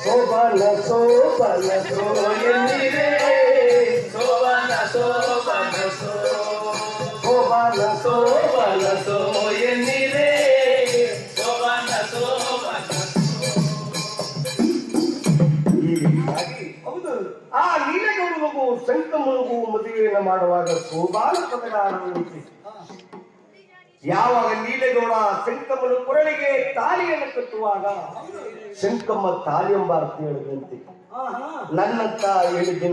ಸೋಬನ ಸೋಬನ ಸೋಯನಿರೇ ಸೋಬನ ಸೋಬನ ಸೋಬನ ಸೋಬನ ಸೋಯನಿರೇ ಸೋಬನ ಸೋಬನ. ಈ ರೀತಿಯಾಗಿ ಹೌದು ಆ ನೀಲಗೌಡನಿಗೂ ಸಂಕಮ್ಮನಿಗೂ ಮದುವೆಯನ್ನು ಮಾಡುವಾಗ ಸೋಬಾನ ಪದಗಾರರಂತೆ ಯಾವಾಗ ನೀಲಗೌಡ ಸಂಕಮ್ಮನ ಕೊರಳಿಗೆ ತಾಲಿಯನ್ನು ಕಟ್ಟುವಾಗ ಸಂಕಮ್ಮ ತಾಲಿ ಎಂಬ ಅರ್ಥ ಹೇಳಿದಂತೆ ನನ್ನಂತ ಹೇಳಿದ್ದೇನೆ.